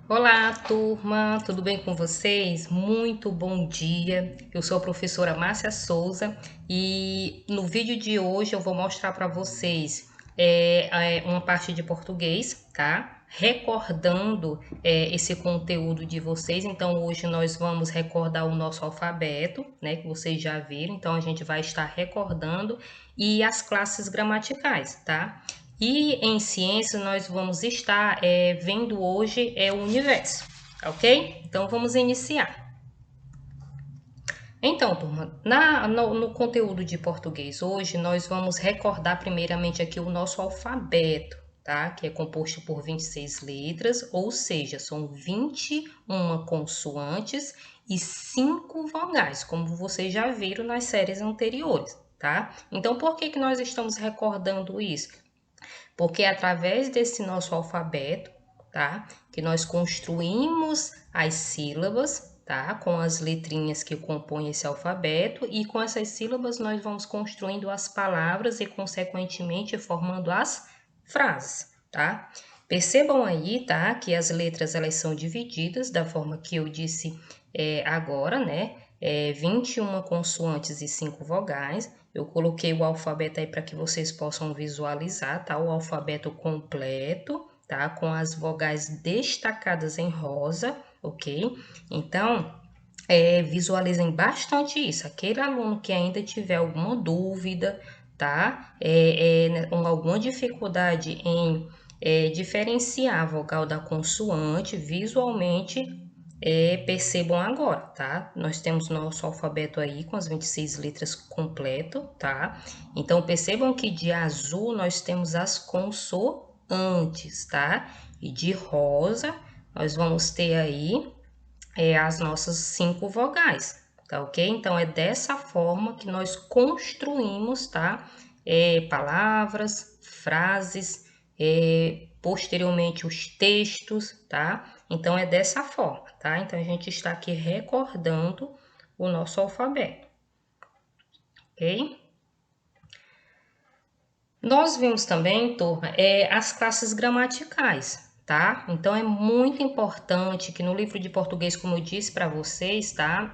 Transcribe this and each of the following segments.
Olá, turma, tudo bem com vocês? Muito bom dia. Eu sou a professora Márcia Souza e no vídeo de hoje eu vou mostrar para vocês uma parte de português, tá? Recordando esse conteúdo de vocês. Então, hoje nós vamos recordar o nosso alfabeto, né? Que vocês já viram. Então, a gente vai estar recordando e as classes gramaticais, tá? E em ciência nós vamos estar vendo hoje o universo, ok? Então vamos iniciar. Então, turma, no conteúdo de português hoje nós vamos recordar primeiramente aqui o nosso alfabeto, tá? Que é composto por 26 letras, ou seja, são 21 consoantes e 5 vogais, como vocês já viram nas séries anteriores, tá? Então, por que nós estamos recordando isso? Porque é através desse nosso alfabeto, tá? Que nós construímos as sílabas, tá? Com as letrinhas que compõem esse alfabeto e com essas sílabas nós vamos construindo as palavras e consequentemente formando as frases, tá? Percebam aí, tá? Que as letras elas são divididas da forma que eu disse agora, né? 21 consoantes e 5 vogais. Eu coloquei o alfabeto aí para que vocês possam visualizar, tá? O alfabeto completo, tá? Com as vogais destacadas em rosa, ok? Então, visualizem bastante isso. Aquele aluno que ainda tiver alguma dúvida, tá? Alguma dificuldade em diferenciar a vogal da consoante visualmente, percebam agora, tá? Nós temos nosso alfabeto aí com as 26 letras completo, tá? Então, percebam que de azul nós temos as consoantes, tá? E de rosa nós vamos ter aí as nossas 5 vogais, tá ok? Então, é dessa forma que nós construímos, tá? Palavras, frases, posteriormente os textos, tá? Então, é dessa forma, tá? Então, a gente está aqui recordando o nosso alfabeto, ok? Nós vimos também, turma, as classes gramaticais, tá? Então é muito importante que no livro de português, como eu disse para vocês, tá?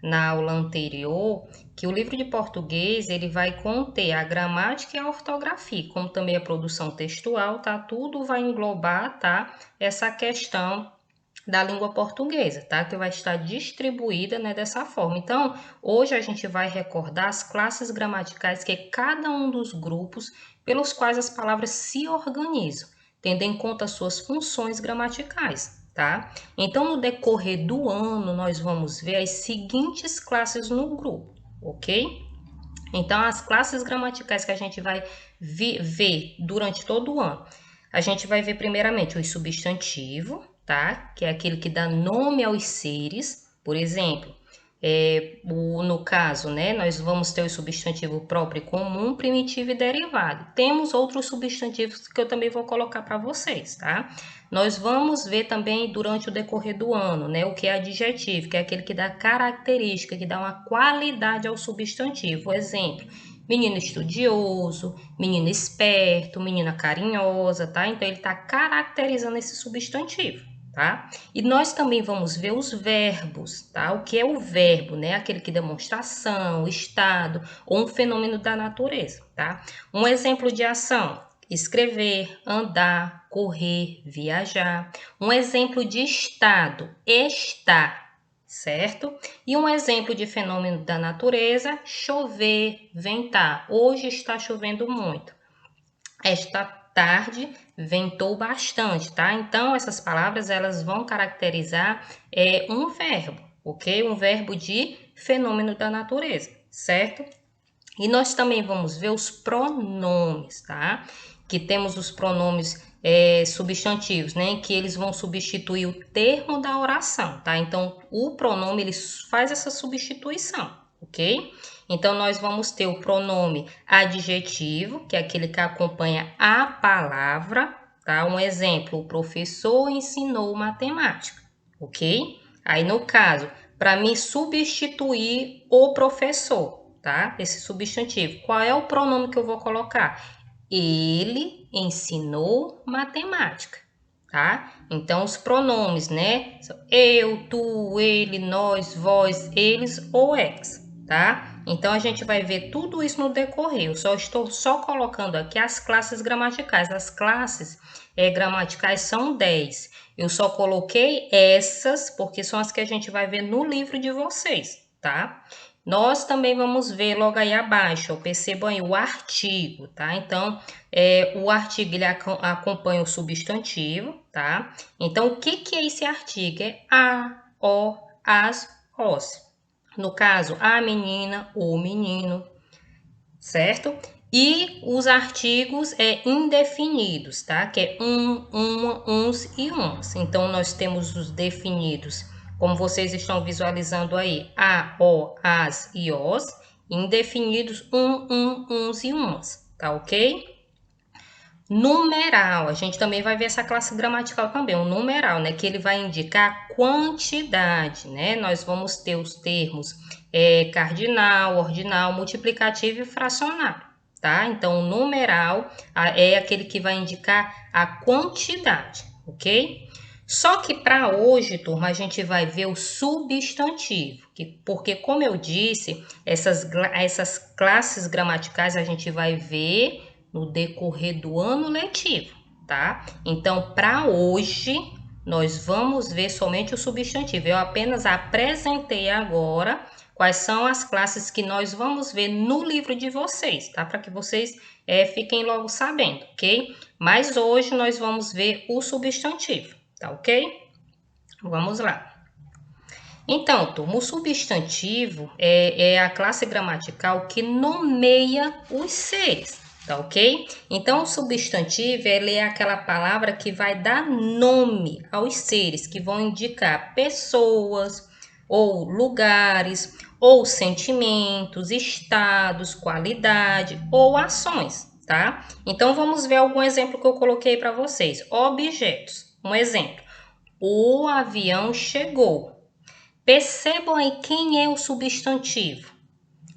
Na aula anterior, que o livro de português ele vai conter a gramática e a ortografia, como também a produção textual, tá? Tudo vai englobar, tá? Essa questão da língua portuguesa, tá? Que vai estar distribuída, né, dessa forma. Então, hoje a gente vai recordar as classes gramaticais, que é cada um dos grupos pelos quais as palavras se organizam, tendo em conta as suas funções gramaticais, tá? Então, no decorrer do ano, nós vamos ver as seguintes classes no grupo, ok? Então, as classes gramaticais que a gente vai ver durante todo o ano. A gente vai ver primeiramente o substantivo, tá? Que é aquele que dá nome aos seres. Por exemplo, no caso, né, nós vamos ter o substantivo próprio e comum, primitivo e derivado. Temos outros substantivos que eu também vou colocar para vocês, tá? Nós vamos ver também durante o decorrer do ano, né, o que é adjetivo, que é aquele que dá característica, que dá uma qualidade ao substantivo. Exemplo, menino estudioso, menino esperto, menina carinhosa, tá? Então ele está caracterizando esse substantivo, tá? E nós também vamos ver os verbos, tá? O que é o verbo, né? Aquele que demonstra ação, estado ou um fenômeno da natureza, tá? Um exemplo de ação: escrever, andar, correr, viajar. Um exemplo de estado: estar, certo? E um exemplo de fenômeno da natureza: chover, ventar. Hoje está chovendo muito. Esta tarde ventou bastante, tá? Então, essas palavras elas vão caracterizar um verbo, ok? Um verbo de fenômeno da natureza, certo? E nós também vamos ver os pronomes, tá? Que temos os pronomes substantivos, né? Que eles vão substituir o termo da oração, tá? Então, o pronome ele faz essa substituição, ok? Então, nós vamos ter o pronome adjetivo, que é aquele que acompanha a palavra, tá? Um exemplo, o professor ensinou matemática, ok? Aí, no caso, para me substituir o professor, tá? Esse substantivo. Qual é o pronome que eu vou colocar? Ele ensinou matemática, tá? Então, os pronomes, né? Eu, tu, ele, nós, vós, eles ou ex, tá? Então, a gente vai ver tudo isso no decorrer. Eu só estou colocando aqui as classes gramaticais. As classes gramaticais são 10. Eu só coloquei essas porque são as que a gente vai ver no livro de vocês, tá? Nós também vamos ver logo aí abaixo, percebam aí o artigo, tá? Então, o artigo ele acompanha o substantivo, tá? Então, o que é esse artigo? É a, o, as, os. No caso, a menina, o menino, certo? E os artigos indefinidos, tá? Que é uma, uns e umas. Então, nós temos os definidos, como vocês estão visualizando aí, a, o, as e os, indefinidos uns e umas, tá ok? Numeral, a gente também vai ver essa classe gramatical também, o numeral, né? Que ele vai indicar quantidade, né? Nós vamos ter os termos cardinal, ordinal, multiplicativo e fracionário, tá? Então, o numeral é aquele que vai indicar a quantidade, ok? Só que para hoje, turma, a gente vai ver o substantivo, porque como eu disse, essas classes gramaticais a gente vai ver no decorrer do ano letivo, tá? Então, para hoje, nós vamos ver somente o substantivo. Eu apenas apresentei agora quais são as classes que nós vamos ver no livro de vocês, tá? Para que vocês fiquem logo sabendo, ok? Mas hoje nós vamos ver o substantivo, tá ok? Vamos lá. Então, turma, o substantivo é a classe gramatical que nomeia os seres, tá ok? Então, o substantivo ele é aquela palavra que vai dar nome aos seres, que vão indicar pessoas, ou lugares, ou sentimentos, estados, qualidade, ou ações, tá? Então, vamos ver algum exemplo que eu coloquei para vocês. Objetos. Um exemplo. O avião chegou. Percebam aí quem é o substantivo.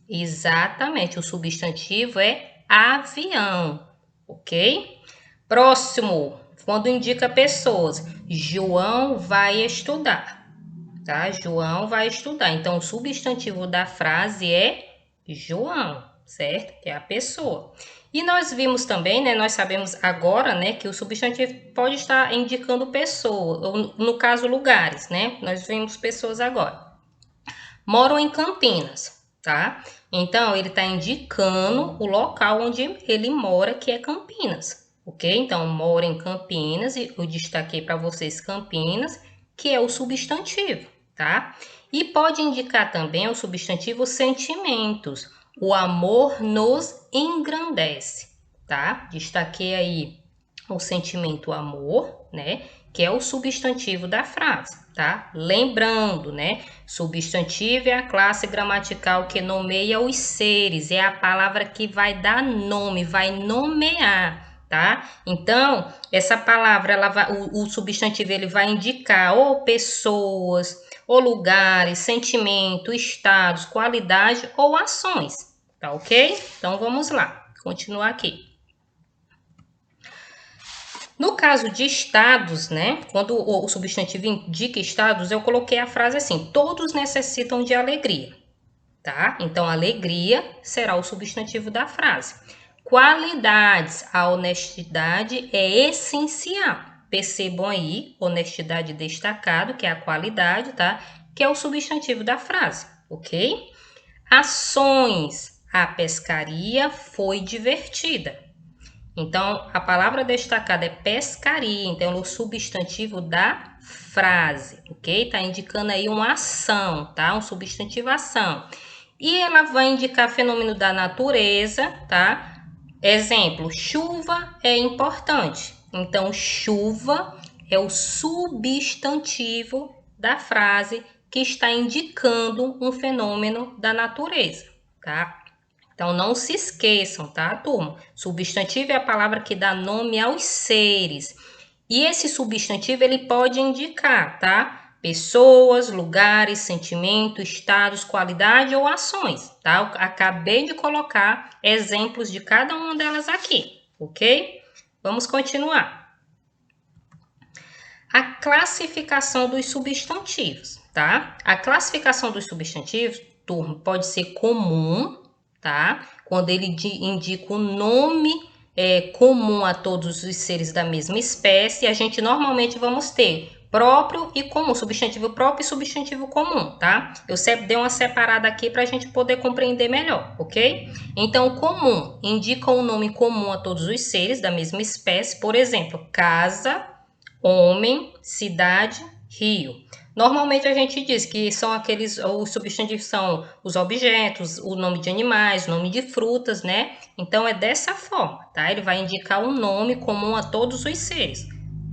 Exatamente, o substantivo é avião, ok? Próximo, quando indica pessoas, João vai estudar, tá? João vai estudar. Então, o substantivo da frase é João, certo? Que é a pessoa. E nós vimos também, né? Nós sabemos agora, né? Que o substantivo pode estar indicando pessoa, ou no caso, lugares, né? Nós vimos pessoas agora. Moram em Campinas, tá? Então, ele está indicando o local onde ele mora, que é Campinas, ok? Então, mora em Campinas, e eu destaquei para vocês Campinas, que é o substantivo, tá? E pode indicar também o substantivo sentimentos. O amor nos engrandece, tá? Destaquei aí o sentimento amor, né? Que é o substantivo da frase, tá? Lembrando, né? Substantivo é a classe gramatical que nomeia os seres, é a palavra que vai dar nome, vai nomear, tá? Então, essa palavra, o substantivo, ele vai indicar ou pessoas, ou lugares, sentimentos, estados, qualidade ou ações, tá ok? Então, vamos lá, continuar aqui. No caso de estados, né? Quando o substantivo indica estados, eu coloquei a frase assim: todos necessitam de alegria, tá? Então, alegria será o substantivo da frase. Qualidades, a honestidade é essencial. Percebam aí, honestidade destacado, que é a qualidade, tá? Que é o substantivo da frase, ok? Ações, a pescaria foi divertida. Então, a palavra destacada é pescaria, então é o substantivo da frase, ok? Tá indicando aí uma ação, tá? Um substantivo ação. E ela vai indicar fenômeno da natureza, tá? Exemplo, chuva é importante. Então, chuva é o substantivo da frase que está indicando um fenômeno da natureza, tá? Então, não se esqueçam, tá, turma? Substantivo é a palavra que dá nome aos seres. E esse substantivo, ele pode indicar, tá? Pessoas, lugares, sentimentos, estados, qualidade ou ações, tá? Eu acabei de colocar exemplos de cada uma delas aqui, ok? Vamos continuar. A classificação dos substantivos, tá? A classificação dos substantivos, turma, pode ser comum, tá? Quando ele indica o nome comum a todos os seres da mesma espécie, a gente normalmente vamos ter próprio e comum, substantivo próprio e substantivo comum, tá? Eu dei uma separada aqui para a gente poder compreender melhor, ok? Então, comum indica o nome comum a todos os seres da mesma espécie, por exemplo, casa, homem, cidade, rio. Normalmente a gente diz que são os substantivos são os objetos, o nome de animais, o nome de frutas, né? Então é dessa forma, tá? Ele vai indicar um nome comum a todos os seres,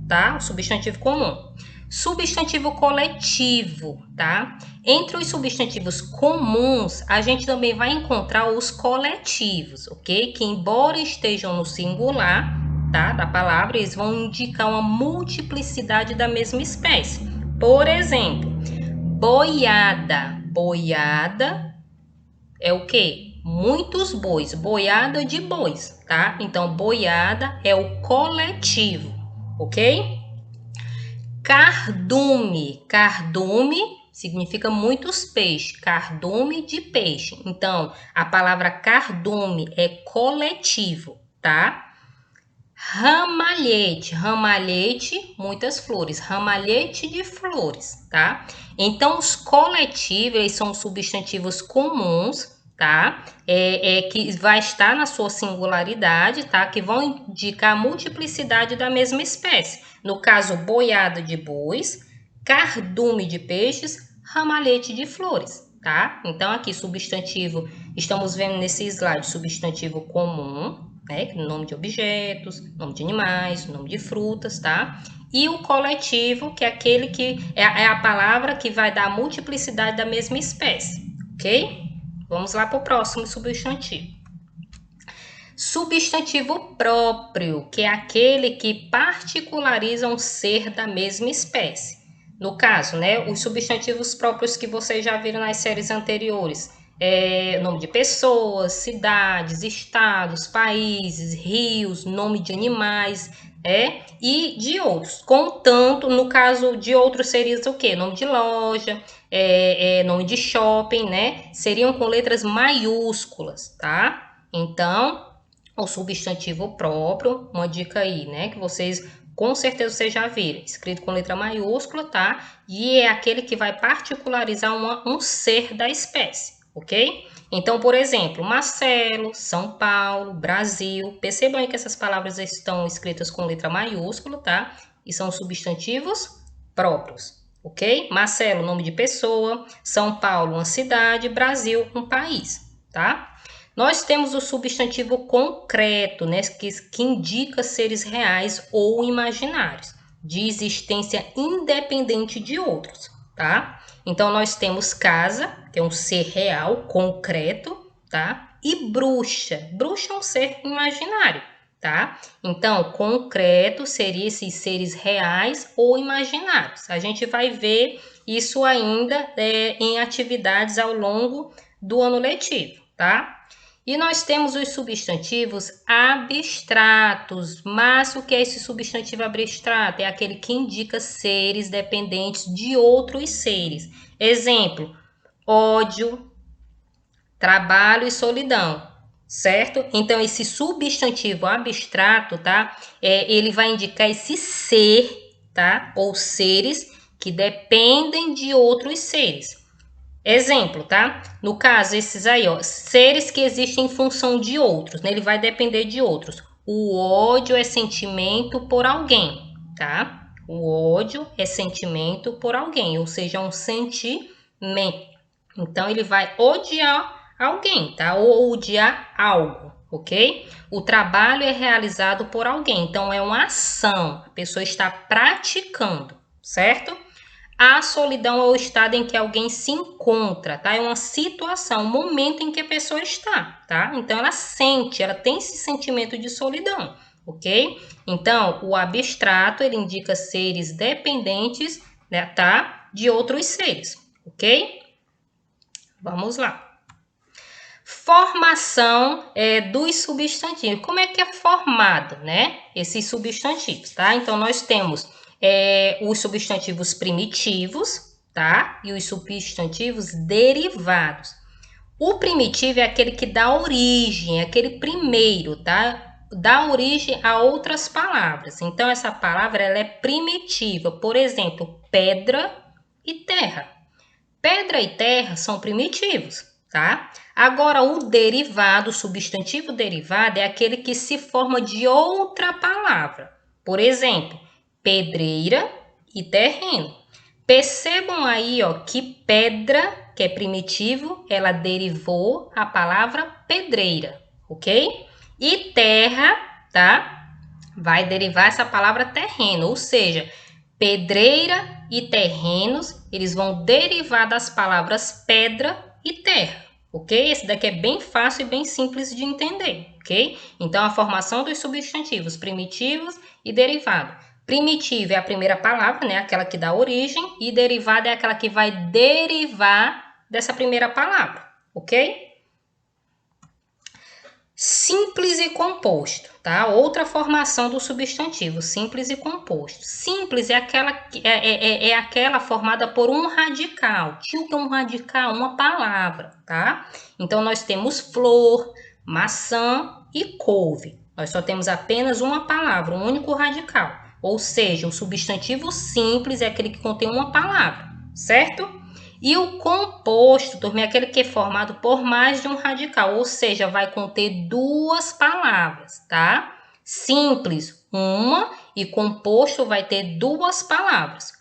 tá? O substantivo comum. Substantivo coletivo, tá? Entre os substantivos comuns, a gente também vai encontrar os coletivos, ok? Que embora estejam no singular, tá, da palavra, eles vão indicar uma multiplicidade da mesma espécie. Por exemplo, boiada. Boiada é o quê? Muitos bois. Boiada de bois, tá? Então, boiada é o coletivo, ok? Cardume. Cardume significa muitos peixes. Cardume de peixe. Então, a palavra cardume é coletivo, tá? Ramalhete, ramalhete, muitas flores, ramalhete de flores, tá? Então, os coletivos, eles são substantivos comuns, tá? Que vai estar na sua singularidade, tá? Que vão indicar a multiplicidade da mesma espécie. No caso, boiada de bois, cardume de peixes, ramalhete de flores, tá? Então, aqui, substantivo, estamos vendo nesse slide, substantivo comum, né? Nome de objetos, nome de animais, nome de frutas, tá? E o coletivo, que é aquele que é a palavra que vai dar a multiplicidade da mesma espécie, ok? Vamos lá para o próximo substantivo. Substantivo próprio, que é aquele que particulariza um ser da mesma espécie. No caso, né, os substantivos próprios que vocês já viram nas séries anteriores, nome de pessoas, cidades, estados, países, rios, nome de animais, e de outros. Contanto, no caso de outros seria o quê? Nome de loja, nome de shopping, né? Seriam com letras maiúsculas, tá? Então, o substantivo próprio, uma dica aí, né? Que vocês, com certeza, vocês já viram. Escrito com letra maiúscula, tá? E é aquele que vai particularizar um ser da espécie, ok? Então, por exemplo, Marcelo, São Paulo, Brasil. Percebam aí que essas palavras estão escritas com letra maiúscula, tá? E são substantivos próprios, ok? Marcelo, nome de pessoa. São Paulo, uma cidade. Brasil, um país, tá? Nós temos o substantivo concreto, né, que indica seres reais ou imaginários, de existência independente de outros, tá? Então, nós temos casa, que é um ser real, concreto, tá? E bruxa. Bruxa é um ser imaginário, tá? Então, concreto seria esses seres reais ou imaginários. A gente vai ver isso ainda em atividades ao longo do ano letivo, tá? E nós temos os substantivos abstratos. Mas o que é esse substantivo abstrato? É aquele que indica seres dependentes de outros seres. Exemplo, ódio, trabalho e solidão, certo? Então, esse substantivo abstrato, tá? Ele vai indicar esse ser, tá? Ou seres que dependem de outros seres. Exemplo, tá? No caso, esses aí, ó, seres que existem em função de outros, né? Ele vai depender de outros. O ódio é sentimento por alguém, tá? O ódio é sentimento por alguém, ou seja, um sentimento. Então, ele vai odiar alguém, tá? Ou odiar algo, ok? O trabalho é realizado por alguém, então é uma ação, a pessoa está praticando, certo? A solidão é o estado em que alguém se encontra, tá? É uma situação, um momento em que a pessoa está, tá? Então, ela sente, ela tem esse sentimento de solidão, ok? Então, o abstrato, ele indica seres dependentes, né, tá? De outros seres, ok? Vamos lá. Formação dos substantivos. Como é que é formado, né? Esses substantivos, tá? Então, nós temos os substantivos primitivos, tá? E os substantivos derivados. O primitivo é aquele que dá origem, aquele primeiro, tá? Dá origem a outras palavras. Então, essa palavra ela é primitiva. Por exemplo, pedra e terra. Pedra e terra são primitivos, tá? Agora, o derivado, o substantivo derivado, é aquele que se forma de outra palavra. Por exemplo, pedreira e terreno. Percebam aí, ó, que pedra, que é primitivo, ela derivou a palavra pedreira, ok? E terra, tá? Vai derivar essa palavra terreno, ou seja, pedreira e terrenos, eles vão derivar das palavras pedra e terra, ok? Esse daqui é bem fácil e bem simples de entender, ok? Então, a formação dos substantivos primitivos e derivado. Primitivo é a primeira palavra, né? Aquela que dá origem, e derivada é aquela que vai derivar dessa primeira palavra, ok? Simples e composto, tá? Outra formação do substantivo, simples e composto. Simples é aquela formada por um radical. O que é um radical? Uma palavra, tá? Então, nós temos flor, maçã e couve. Nós só temos apenas uma palavra, um único radical. Ou seja, o substantivo simples é aquele que contém uma palavra, certo? E o composto, turma, é aquele que é formado por mais de um radical, ou seja, vai conter duas palavras, tá? Simples, uma, e composto vai ter duas palavras,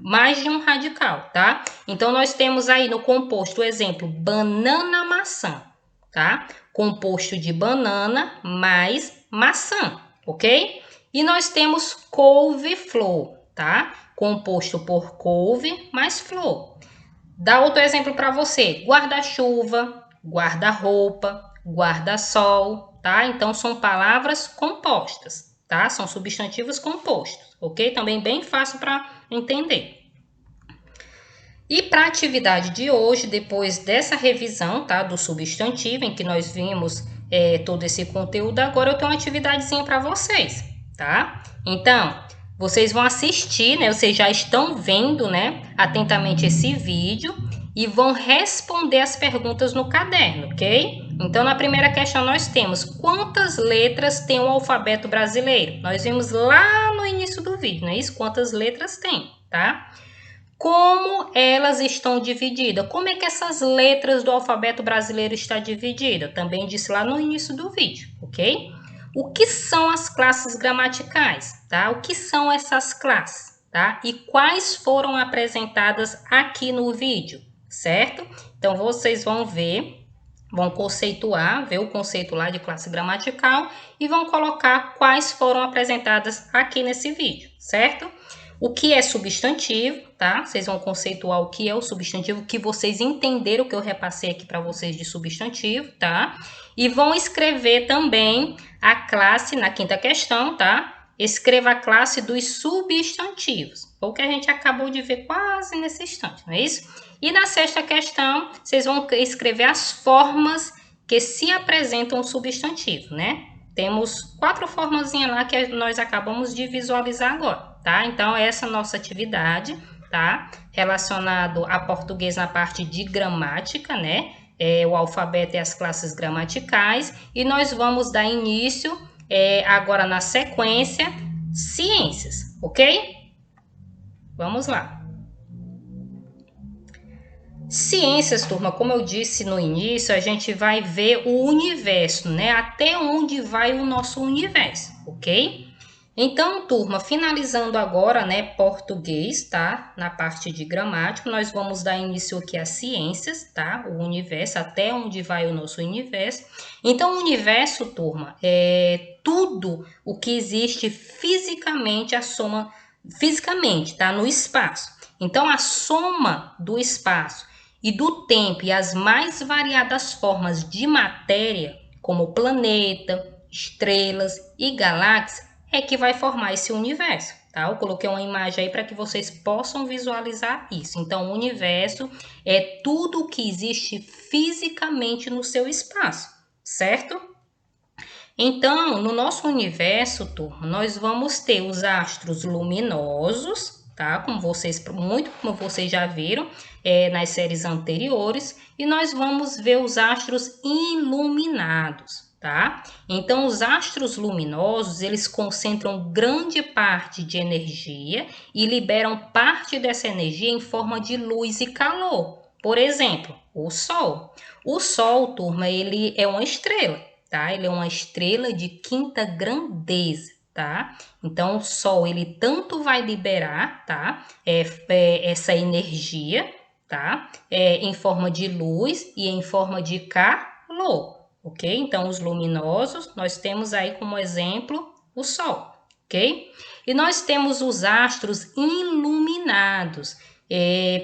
mais de um radical, tá? Então, nós temos aí no composto o exemplo banana-maçã, tá? Composto de banana mais maçã, ok? E nós temos couve-flor, tá? Composto por couve mais flor. Dá outro exemplo para você: guarda-chuva, guarda-roupa, guarda-sol, tá? Então, são palavras compostas, tá? São substantivos compostos, ok? Também bem fácil para entender. E para a atividade de hoje, depois dessa revisão, tá? Do substantivo, em que nós vimos todo esse conteúdo, agora eu tenho uma atividadezinha para vocês, tá? Então, vocês vão assistir, né? Vocês já estão vendo, né? Atentamente esse vídeo e vão responder as perguntas no caderno, ok? Então, na primeira questão nós temos: quantas letras tem o alfabeto brasileiro? Nós vimos lá no início do vídeo, não é isso? Quantas letras tem, tá? Como elas estão divididas? Como é que essas letras do alfabeto brasileiro estão divididas? Também disse lá no início do vídeo, ok? O que são as classes gramaticais, tá? O que são essas classes, tá? E quais foram apresentadas aqui no vídeo, certo? Então, vocês vão ver, vão conceituar, ver o conceito lá de classe gramatical e vão colocar quais foram apresentadas aqui nesse vídeo, certo? O que é substantivo, tá? Vocês vão conceituar o que é o substantivo, que vocês entenderam o que eu repassei aqui para vocês de substantivo, tá? E vão escrever também a classe na quinta questão, tá? Escreva a classe dos substantivos, o que a gente acabou de ver quase nesse instante, não é isso? E na sexta questão, vocês vão escrever as formas que se apresentam o substantivo, né? Temos 4 formazinhas lá que nós acabamos de visualizar agora, tá? Então, essa é a nossa atividade, tá? Relacionado a português na parte de gramática, né? O alfabeto e as classes gramaticais. E nós vamos dar início, agora na sequência, ciências, ok? Vamos lá. Ciências, turma, como eu disse no início, a gente vai ver o universo, né? Até onde vai o nosso universo, ok? Então, turma, finalizando agora, né, português, tá? Na parte de gramática, nós vamos dar início aqui às ciências, tá? O universo, até onde vai o nosso universo. Então, o universo, turma, é tudo o que existe fisicamente, a soma fisicamente, tá? No espaço. Então, a soma do espaço e do tempo e as mais variadas formas de matéria, como planeta, estrelas e galáxias, é que vai formar esse universo, tá? Eu coloquei uma imagem aí para que vocês possam visualizar isso. Então, o universo é tudo que existe fisicamente no seu espaço, certo? Então, no nosso universo, turma, nós vamos ter os astros luminosos, tá? Como vocês já viram nas séries anteriores, e nós vamos ver os astros iluminados, tá? Então, os astros luminosos, eles concentram grande parte de energia e liberam parte dessa energia em forma de luz e calor. Por exemplo, o Sol. O Sol, turma, ele é uma estrela, tá? Ele é uma estrela de quinta grandeza, tá? Então, o Sol, ele tanto vai liberar, tá? Essa energia, tá? Em forma de luz e em forma de calor, ok? Então, os luminosos, nós temos aí como exemplo o Sol, ok? E nós temos os astros iluminados,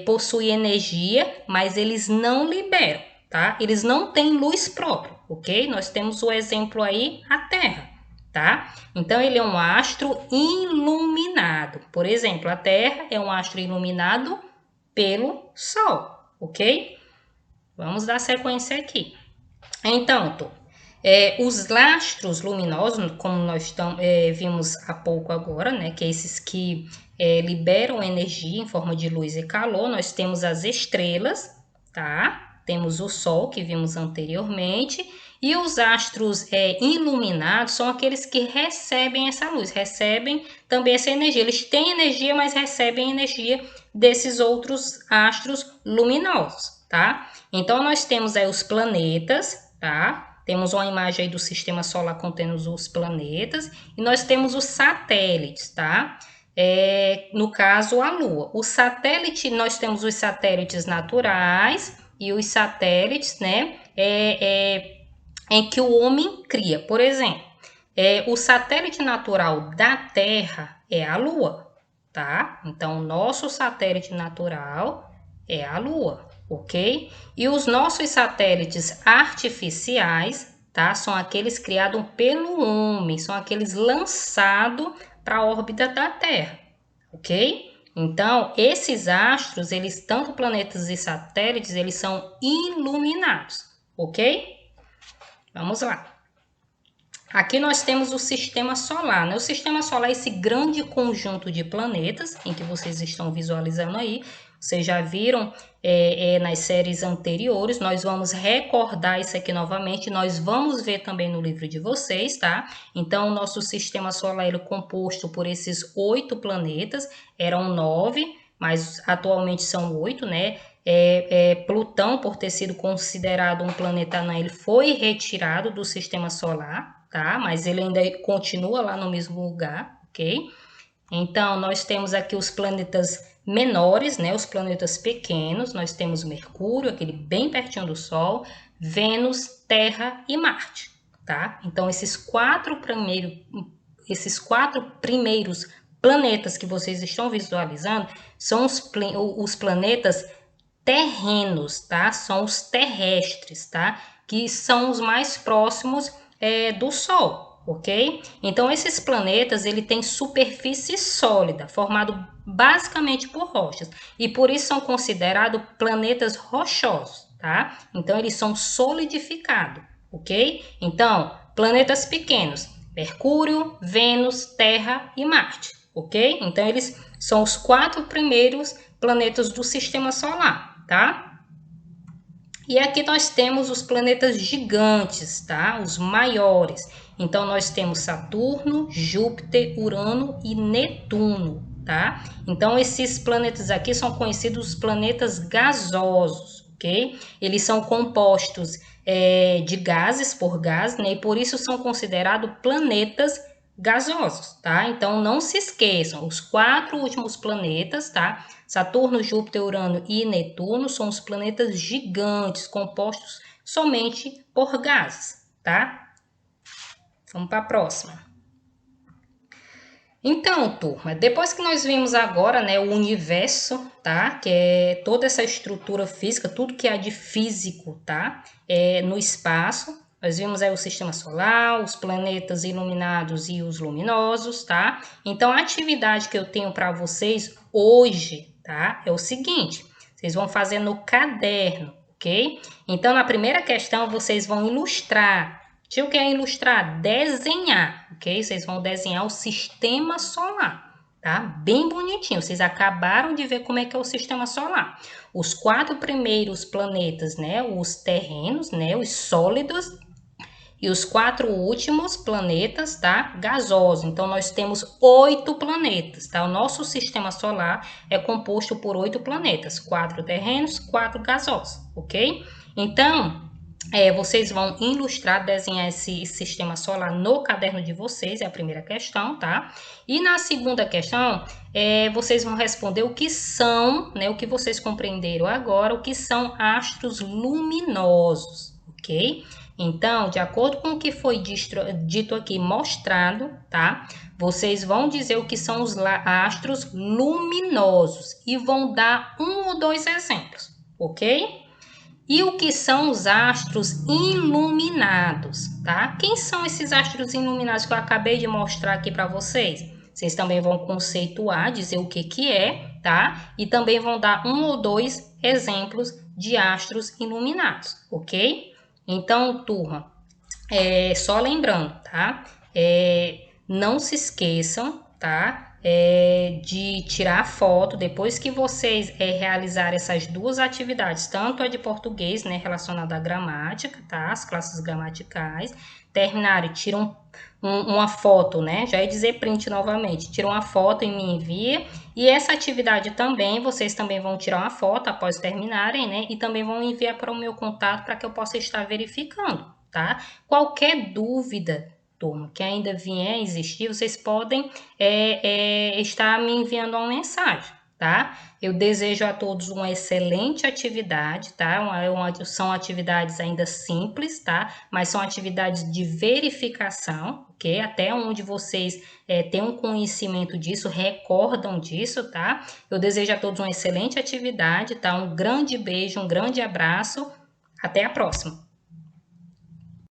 possuem energia, mas eles não liberam, tá? Eles não têm luz própria, ok? Nós temos o exemplo aí, a Terra, tá? Então, ele é um astro iluminado. Por exemplo, a Terra é um astro iluminado pelo Sol, ok? Vamos dar sequência aqui. Então, os astros luminosos, como nós vimos há pouco agora, né, que é esses que liberam energia em forma de luz e calor, nós temos as estrelas, tá? Temos o Sol, que vimos anteriormente, e os astros iluminados são aqueles que recebem essa luz, recebem também essa energia. Eles têm energia, mas recebem energia desses outros astros luminosos, tá? Então, nós temos aí os planetas, tá? Temos uma imagem aí do sistema solar contendo os planetas e nós temos os satélites, tá? No caso, a Lua. O satélite, nós temos os satélites naturais e os satélites, né? Em que o homem cria. Por exemplo, o satélite natural da Terra é a Lua, tá? Então, o nosso satélite natural é a Lua, ok? E os nossos satélites artificiais, tá? São aqueles criados pelo homem, são aqueles lançados para a órbita da Terra, ok? Então, esses astros, eles, tanto planetas e satélites, eles são iluminados, ok? Vamos lá. Aqui nós temos o sistema solar, né? O sistema solar é esse grande conjunto de planetas em que vocês estão visualizando aí. Vocês já viram nas séries anteriores, nós vamos recordar isso aqui novamente, nós vamos ver também no livro de vocês, tá? Então, o nosso sistema solar é composto por esses 8 planetas, eram 9, mas atualmente são 8, né? Plutão, por ter sido considerado um planeta anã, ele foi retirado do sistema solar, tá? Mas ele ainda continua lá no mesmo lugar, ok? Então, nós temos aqui os planetas menores, né? Os planetas pequenos. Nós temos Mercúrio, aquele bem pertinho do Sol, Vênus, Terra e Marte, tá? Então, esses quatro primeiros planetas que vocês estão visualizando são os planetas terrenos, tá? São os terrestres, tá? Que são os mais próximos do Sol, ok? Então, esses planetas, ele tem superfície sólida, formado basicamente por rochas, e por isso são considerados planetas rochosos, tá? Então, eles são solidificados, ok? Então, planetas pequenos, Mercúrio, Vênus, Terra e Marte, ok? Então, eles são os 4 primeiros planetas do sistema solar, tá? E aqui nós temos os planetas gigantes, tá? Os maiores. Então, nós temos Saturno, Júpiter, Urano e Netuno, tá? Então, esses planetas aqui são conhecidos os planetas gasosos, ok? Eles são compostos de gases por gás, né? E por isso são considerados planetas gasosos, tá? Então, não se esqueçam, os 4 últimos planetas, tá? Saturno, Júpiter, Urano e Netuno são os planetas gigantes, compostos somente por gases, tá? Vamos para a próxima. Então, turma, depois que nós vimos agora, né, o universo, tá? Que é toda essa estrutura física, tudo que há de físico, tá? No espaço. Nós vimos aí o sistema solar, os planetas iluminados e os luminosos, tá? Então, a atividade que eu tenho para vocês hoje, tá? É o seguinte, vocês vão fazer no caderno, ok? Então, na primeira questão, vocês vão ilustrar Tio, quer ilustrar? Desenhar, ok? Vocês vão desenhar o sistema solar, tá? Bem bonitinho. Vocês acabaram de ver como é que é o sistema solar. Os 4 primeiros planetas, né? Os terrenos, né? Os sólidos. E os 4 últimos planetas, tá? Gasosos. Então, nós temos 8 planetas, tá? O nosso sistema solar é composto por 8 planetas. 4 terrenos, 4 gasosos, ok? Então, vocês vão ilustrar, desenhar esse sistema solar no caderno de vocês, é a primeira questão, tá? E na segunda questão, vocês vão responder o que são, né? O que vocês compreenderam agora, o que são astros luminosos, ok? Então, de acordo com o que foi dito aqui, mostrado, tá? Vocês vão dizer o que são os astros luminosos e vão dar 1 ou 2 exemplos, ok? E o que são os astros iluminados, tá? Quem são esses astros iluminados que eu acabei de mostrar aqui para vocês? Vocês também vão conceituar, dizer o que é, tá? E também vão dar 1 ou 2 exemplos de astros iluminados, ok? Então, turma, só lembrando, tá? Não se esqueçam, tá? De tirar a foto depois que vocês realizarem essas 2 atividades, tanto a de português, né, relacionada à gramática, tá? As classes gramaticais, terminarem, tiram uma foto, né? Já ia dizer print novamente, tira uma foto e me envia. E essa atividade também, vocês também vão tirar uma foto após terminarem, né? E também vão enviar para o meu contato para que eu possa estar verificando, tá? Qualquer dúvida, turma, que ainda vier a existir, vocês podem estar me enviando uma mensagem, tá? Eu desejo a todos uma excelente atividade, tá? São atividades ainda simples, tá? Mas são atividades de verificação, ok? Até onde vocês têm um conhecimento disso, recordam disso, tá? Eu desejo a todos uma excelente atividade, tá? Um grande beijo, um grande abraço. Até a próxima!